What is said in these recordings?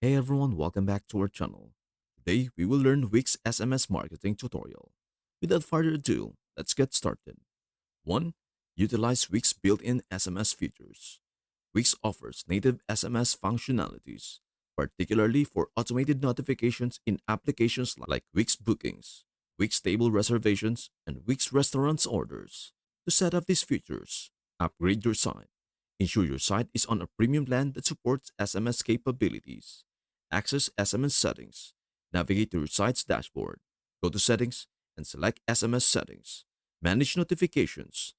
Hey everyone, welcome back to our channel. Today we will learn Wix SMS Marketing tutorial. Without further ado, let's get started. 1. Utilize Wix built-in SMS features. Wix offers native SMS functionalities, particularly for automated notifications in applications like Wix Bookings, Wix Table Reservations, and Wix Restaurants Orders. To set up these features, upgrade your site. Ensure your site is on a premium plan that supports SMS capabilities. Access SMS settings. Navigate to your site's dashboard. Go to Settings and select SMS Settings. Manage notifications.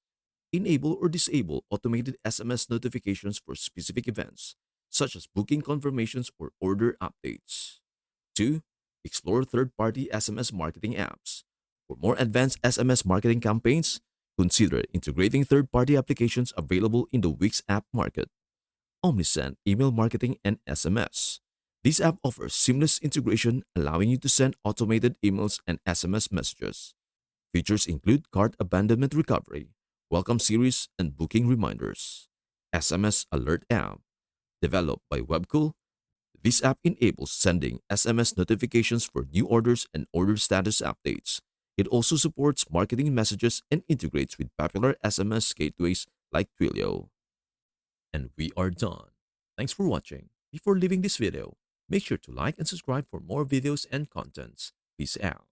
Enable or disable automated SMS notifications for specific events, such as booking confirmations or order updates. 2. Explore third-party SMS marketing apps. For more advanced SMS marketing campaigns, consider integrating third-party applications available in the Wix app market. OmniSend email marketing and SMS. This app offers seamless integration, allowing you to send automated emails and SMS messages. Features include cart abandonment recovery, welcome series, and booking reminders. SMS Alert app. Developed by Webcool, this app enables sending SMS notifications for new orders and order status updates. It also supports marketing messages and integrates with popular SMS gateways like Twilio. And we are done. Thanks for watching. Before leaving this video, make sure to like and subscribe for more videos and contents. Peace out.